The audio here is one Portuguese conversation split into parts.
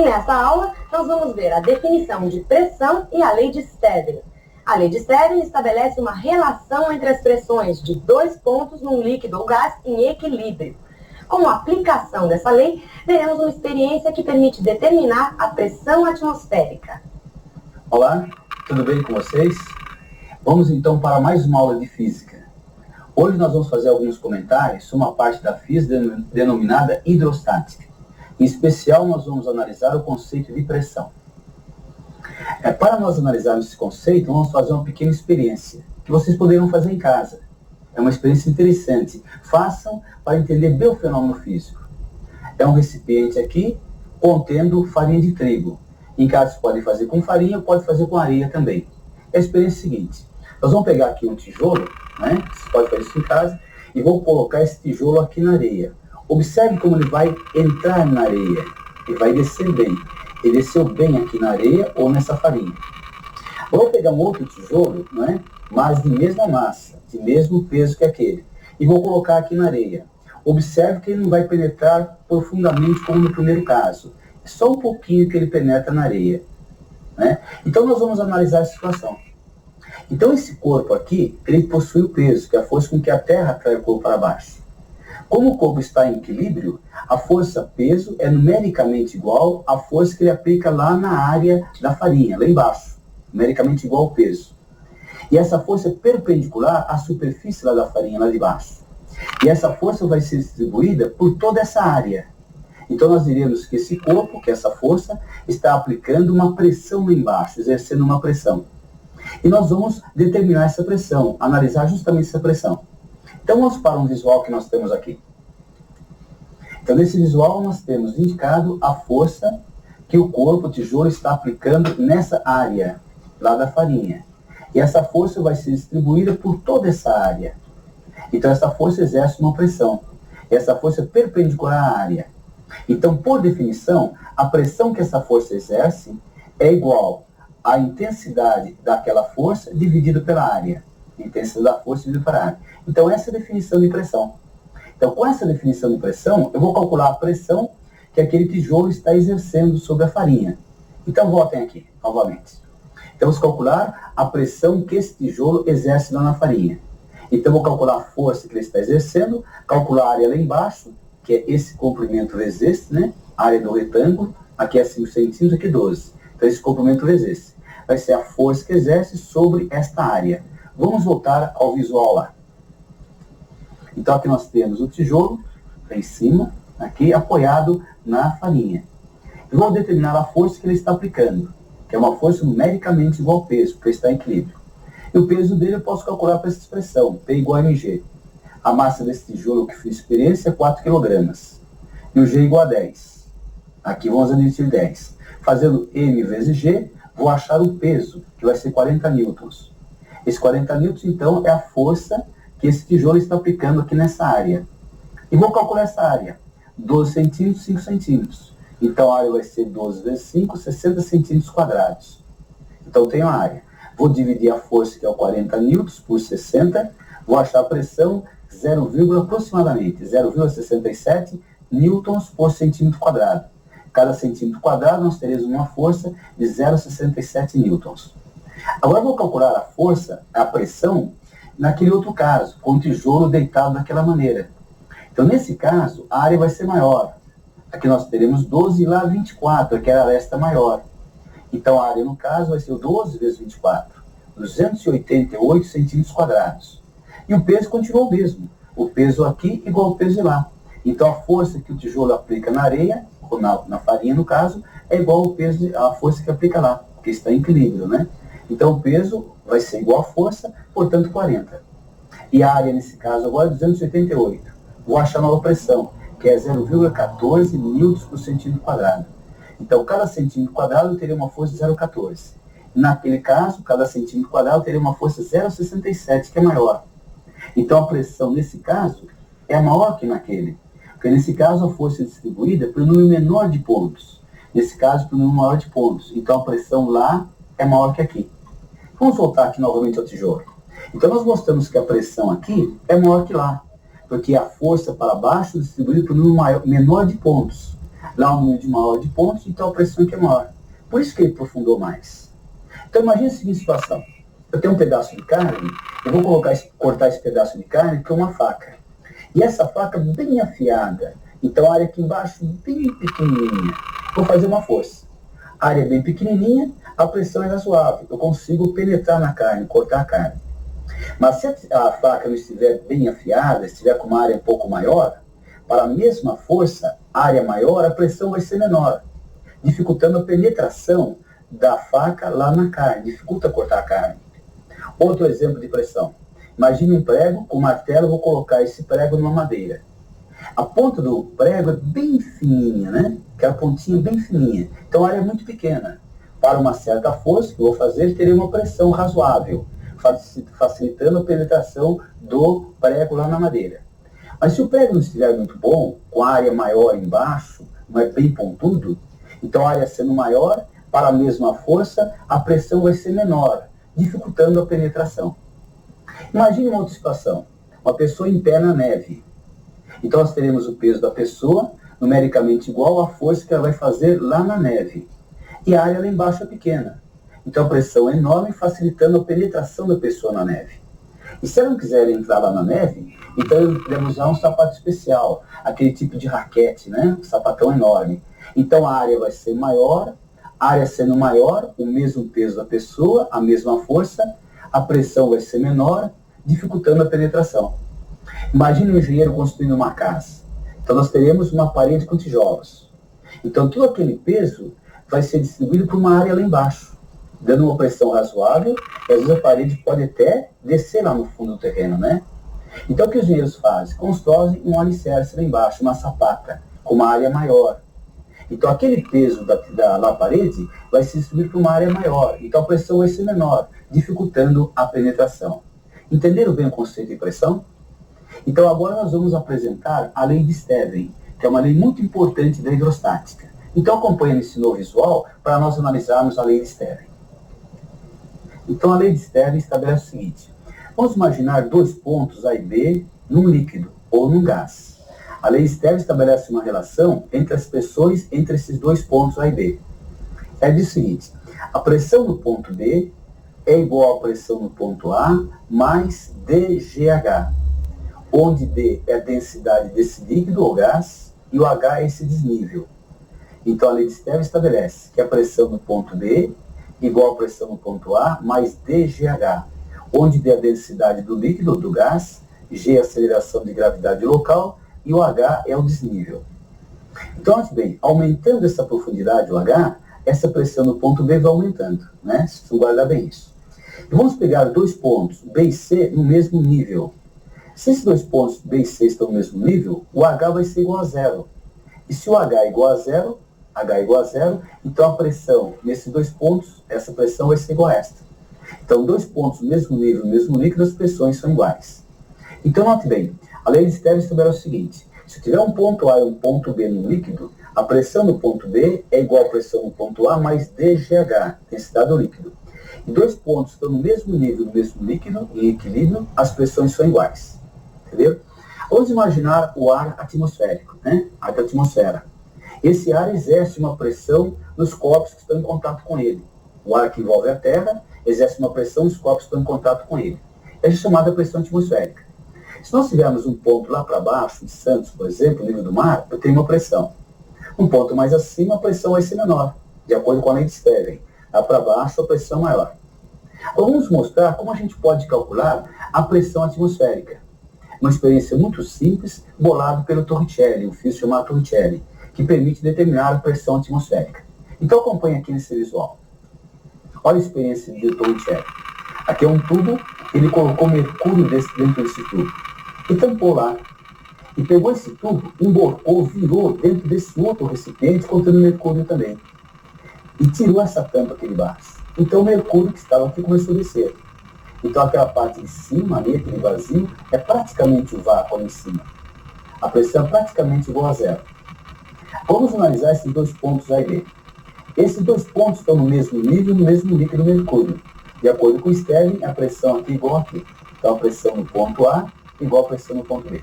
E nessa aula, nós vamos ver a definição de pressão e a lei de Stedley. A lei de Stedley estabelece uma relação entre as pressões de dois pontos num líquido ou gás em equilíbrio. Como aplicação dessa lei, veremos uma experiência que permite determinar a pressão atmosférica. Olá, tudo bem com vocês? Vamos então para mais uma aula de física. Hoje nós vamos fazer alguns comentários sobre uma parte da física denominada hidrostática. Em especial, nós vamos analisar o conceito de pressão. Para nós analisarmos esse conceito, vamos fazer uma pequena experiência, que vocês poderão fazer em casa. É uma experiência interessante. Façam para entender bem o fenômeno físico. É um recipiente aqui contendo farinha de trigo. Em casa, você pode fazer com farinha, pode fazer com areia também. A experiência é a seguinte. Nós vamos pegar aqui um tijolo, né? Você pode fazer isso em casa, e vou colocar esse tijolo aqui na areia. Observe como ele vai entrar na areia. Ele vai descer bem. Ele desceu bem aqui na areia ou nessa farinha. Vou pegar um outro tijolo, né? Mas de mesma massa, de mesmo peso que aquele. E vou colocar aqui na areia. Observe que ele não vai penetrar profundamente como no primeiro caso. É só um pouquinho que ele penetra na areia. Né? Então nós vamos analisar a situação. Então esse corpo aqui, ele possui o peso, que é a força com que a Terra atrai o corpo para baixo. Como o corpo está em equilíbrio, a força-peso é numericamente igual à força que ele aplica lá na área da farinha, lá embaixo. Numericamente igual ao peso. E essa força é perpendicular à superfície lá da farinha, lá de baixo. E essa força vai ser distribuída por toda essa área. Então nós diremos que esse corpo, que essa força, está aplicando uma pressão lá embaixo, exercendo uma pressão. E nós vamos determinar essa pressão, analisar justamente essa pressão. Então vamos para um visual que nós temos aqui. Então nesse visual nós temos indicado a força que o corpo, o tijolo, está aplicando nessa área, lá da farinha. E essa força vai ser distribuída por toda essa área. Então essa força exerce uma pressão. E essa força é perpendicular à área. Então, por definição, a pressão que essa força exerce é igual à intensidade daquela força dividida pela área. Intensidade da força dividida pela área. Então essa é a definição de pressão. Então com essa definição de pressão, eu vou calcular a pressão que aquele tijolo está exercendo sobre a farinha. Então voltem aqui, novamente. Então vamos calcular a pressão que esse tijolo exerce lá na farinha. Então vou calcular a força que ele está exercendo, calcular a área lá embaixo, que é esse comprimento vezes esse, né? A área do retângulo, aqui é 5 centímetros, aqui 12. Então esse comprimento vezes esse. Vai ser a força que exerce sobre esta área. Vamos voltar ao visual lá. Então aqui nós temos o tijolo, lá em cima, aqui apoiado na farinha. Eu vou determinar a força que ele está aplicando, que é uma força numericamente igual ao peso, porque está em equilíbrio. E o peso dele eu posso calcular para essa expressão, P igual a mg. A massa desse tijolo que fiz experiência é 4 kg. E o G igual a 10. Aqui vamos admitir 10. Fazendo M vezes G, vou achar o peso, que vai ser 40 newtons. Esse 40 newtons, então, é a força que esse tijolo está aplicando aqui nessa área. E vou calcular essa área. 12 centímetros, 5 centímetros. Então a área vai ser 12 vezes 5, 60 centímetros quadrados. Então eu tenho a área. Vou dividir a força, que é o 40 newtons, por 60. Vou achar a pressão aproximadamente 0,67 newtons por centímetro quadrado. Cada centímetro quadrado nós teremos uma força de 0,67 newtons. Agora vou calcular a força, a pressão, naquele outro caso, com o tijolo deitado daquela maneira. Então nesse caso, a área vai ser maior. Aqui nós teremos 12 e lá 24, que era a aresta maior. Então a área, no caso, vai ser 12 vezes 24, 288 centímetros quadrados. E o peso continua o mesmo. O peso aqui igual ao peso de lá. Então a força que o tijolo aplica na areia, ou na farinha no caso, é igual ao peso, à força que aplica lá, porque está em equilíbrio, né? Então o peso vai ser igual à força, portanto 40. E a área nesse caso agora é 288. Vou achar a nova pressão, que é 0,14 newtons por centímetro quadrado. Então cada centímetro quadrado teria uma força de 0,14. Naquele caso, cada centímetro quadrado teria uma força de 0,67, que é maior. Então a pressão nesse caso é maior que naquele. Porque nesse caso a força é distribuída por um número menor de pontos. Nesse caso, por um número maior de pontos. Então a pressão lá é maior que aqui. Vamos voltar aqui novamente ao tijolo. Então nós mostramos que a pressão aqui é maior que lá. Porque a força para baixo é distribuída por um número menor de pontos. Lá um número de maior de pontos, então a pressão aqui é maior. Por isso que ele aprofundou mais. Então imagine a seguinte situação. Eu tenho um pedaço de carne, eu vou cortar esse pedaço de carne com uma faca. E essa faca bem afiada. Então a área aqui embaixo bem pequenininha. Vou fazer uma força. A área é bem pequenininha, a pressão é razoável. Eu consigo penetrar na carne, cortar a carne. Mas se a faca não estiver bem afiada, estiver com uma área um pouco maior, para a mesma força, área maior, a pressão vai ser menor, dificultando a penetração da faca lá na carne, dificulta cortar a carne. Outro exemplo de pressão. Imagine um prego, com martelo, vou colocar esse prego numa madeira. A ponta do prego é bem fininha, né? Aquela pontinha bem fininha. Então a área é muito pequena. Para uma certa força que eu vou fazer, teria uma pressão razoável, facilitando a penetração do prego lá na madeira. Mas se o prego não estiver muito bom, com a área maior embaixo, mas bem pontudo, então a área sendo maior, para a mesma força, a pressão vai ser menor, dificultando a penetração. Imagine uma outra situação. Uma pessoa em pé na neve. Então nós teremos o peso da pessoa, numericamente igual à força que ela vai fazer lá na neve. E a área lá embaixo é pequena. Então a pressão é enorme, facilitando a penetração da pessoa na neve. E se ela não quiser entrar lá na neve, então deve usar um sapato especial, aquele tipo de raquete, né? Um sapatão enorme. Então a área vai ser maior, a área sendo maior, o mesmo peso da pessoa, a mesma força, a pressão vai ser menor, dificultando a penetração. Imagine um engenheiro construindo uma casa. Então nós teremos uma parede com tijolos. Então todo aquele peso vai ser distribuído por uma área lá embaixo, dando uma pressão razoável, e às vezes a parede pode até descer lá no fundo do terreno, né? Então o que os engenheiros fazem? Constroem um alicerce lá embaixo, uma sapata, com uma área maior. Então aquele peso da parede vai se distribuir para uma área maior, então a pressão vai ser menor, dificultando a penetração. Entenderam bem o conceito de pressão? Então agora nós vamos apresentar a lei de Stevin, que é uma lei muito importante da hidrostática. Então acompanhe nesse novo visual para nós analisarmos a lei de Stevin. Então a lei de Stevin estabelece o seguinte: vamos imaginar dois pontos A e B num líquido ou num gás. A lei de Stevin estabelece uma relação entre as pressões entre esses dois pontos A e B. Ela diz o seguinte: a pressão no ponto B é igual à pressão no ponto A mais dGH, onde D é a densidade desse líquido ou gás e o H é esse desnível. Então a lei de Stevin estabelece que a pressão no ponto B é igual à pressão no ponto A mais dGH, onde D é a densidade do líquido ou do gás, G é a aceleração de gravidade local e o H é o desnível. Então, olha bem, aumentando essa profundidade, o H, essa pressão no ponto B vai aumentando, né? Vocês vão guardar bem isso. E vamos pegar dois pontos, B e C, no mesmo nível. Se esses dois pontos, B e C, estão no mesmo nível, o H vai ser igual a zero. E se o H é igual a zero, H é igual a zero, então a pressão nesses dois pontos, essa pressão vai ser igual a esta. Então, dois pontos no mesmo nível, no mesmo líquido, as pressões são iguais. Então, note bem, a lei de Stevin estabelece o seguinte: se tiver um ponto A e um ponto B no líquido, a pressão no ponto B é igual à pressão no ponto A mais dGH, densidade do líquido. E dois pontos estão no mesmo nível, no mesmo líquido, em equilíbrio, as pressões são iguais. Entendeu? Vamos imaginar o ar atmosférico, né? Ar da atmosfera. Esse ar exerce uma pressão nos corpos que estão em contato com ele. O ar que envolve a Terra exerce uma pressão nos corpos que estão em contato com ele. É chamada pressão atmosférica. Se nós tivermos um ponto lá para baixo, em Santos, por exemplo, nível do mar, eu tenho uma pressão. Um ponto mais acima, a pressão vai ser menor, de acordo com a lei de Stevin. Lá para baixo, a pressão é maior. Vamos mostrar como a gente pode calcular a pressão atmosférica. Uma experiência muito simples, bolada pelo Torricelli, um físico chamado Torricelli, que permite determinar a pressão atmosférica. Então acompanhe aqui nesse visual. Olha a experiência de Torricelli. Aqui é um tubo, ele colocou mercúrio dentro desse tubo. E tampou lá. E pegou esse tubo, emborcou, virou dentro desse outro recipiente, contendo mercúrio também. E tirou essa tampa aqui de baixo. Então o mercúrio que estava aqui começou a descer. Então aquela parte de cima, ali, aquele vazio, é praticamente o vácuo ali em cima. A pressão é praticamente igual a zero. Vamos analisar esses dois pontos A e B. Esses dois pontos estão no mesmo nível, no mesmo líquido mercúrio. De acordo com o Stevin, a pressão aqui é igual aqui. Então a pressão no ponto A é igual à pressão no ponto B.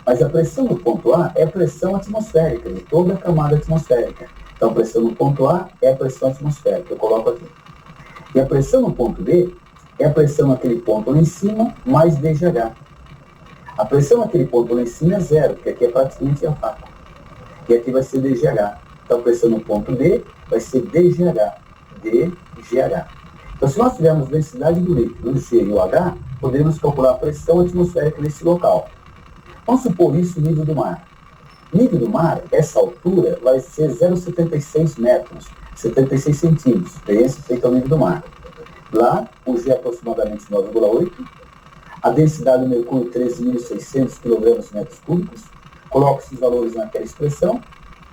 Mas a pressão no ponto A é a pressão atmosférica, de toda a camada atmosférica. Então, a pressão no ponto A é a pressão atmosférica, eu coloco aqui. E a pressão no ponto B é a pressão naquele ponto lá em cima, mais DGH. A pressão naquele ponto lá em cima é zero, porque aqui é praticamente a faca. E aqui vai ser DGH. Então, a pressão no ponto B vai ser DGH. DGH. Então, se nós tivermos densidade do líquido, o G e o H, podemos calcular a pressão atmosférica nesse local. Vamos supor isso no nível do mar. Nível do mar, essa altura vai ser 0,76 metros, 76 centímetros, esse feito ao nível do mar. Lá, o G é aproximadamente 9,8, a densidade do mercúrio 13.600 kg metros cúbicos, coloco esses valores naquela expressão,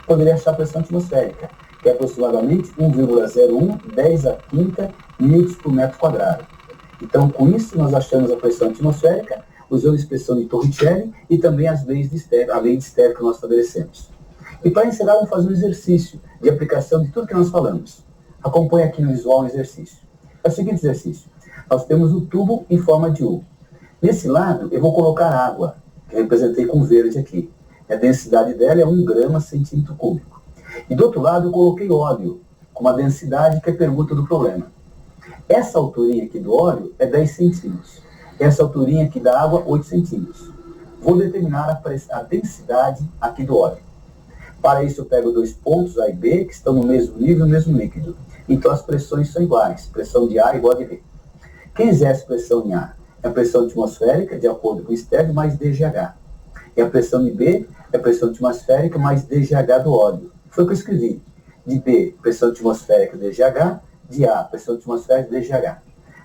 poderia achar a pressão atmosférica, que é aproximadamente 1,01, 10 a quinta newtons por metro quadrado. Então, com isso, nós achamos a pressão atmosférica, usando a expressão de Torricelli e também as leis de Sterk, a lei de Sterk que nós estabelecemos. E para encerrar, vamos fazer um exercício de aplicação de tudo que nós falamos. Acompanhe aqui no visual um exercício. É o seguinte exercício. Nós temos um tubo em forma de U. Nesse lado, eu vou colocar água, que eu representei com verde aqui. A densidade dela é 1 grama centímetro cúbico. E do outro lado, eu coloquei óleo, com uma densidade que é a pergunta do problema. Essa alturinha aqui do óleo é 10 centímetros. Essa alturinha aqui da água, 8 centímetros. Vou determinar a densidade aqui do óleo. Para isso, eu pego dois pontos, A e B, que estão no mesmo nível, no mesmo líquido. Então, as pressões são iguais. Pressão de A igual a de B. Quem exerce pressão em A? É a pressão atmosférica, de acordo com o Sterk, mais DGH. E a pressão de B é a pressão atmosférica mais DGH do óleo. Foi o que eu escrevi. De B, pressão atmosférica, DGH. De A, pressão atmosférica, DGH.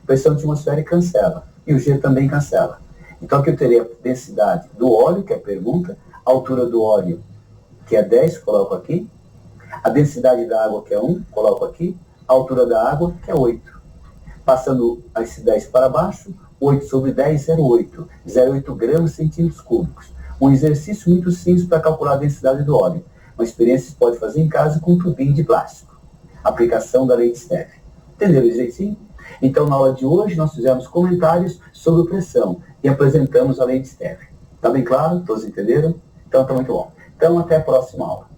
Pressão atmosférica cancela. E o G também cancela. Então, aqui eu teria a densidade do óleo, que é a pergunta, a altura do óleo, que é 10, coloco aqui, a densidade da água, que é 1, coloco aqui, a altura da água, que é 8. Passando esse 10 para baixo, 8 sobre 10, 0,8. 0,8 gramas centímetros cúbicos. Um exercício muito simples para calcular a densidade do óleo. Uma experiência que você pode fazer em casa com um tubinho de plástico. Aplicação da lei de Sterk. Entenderam o jeitinho? Então, na aula de hoje, nós fizemos comentários sobre pressão e apresentamos a lei de Sterk. Tá bem claro? Todos entenderam? Então, tá muito bom. Então, até a próxima aula.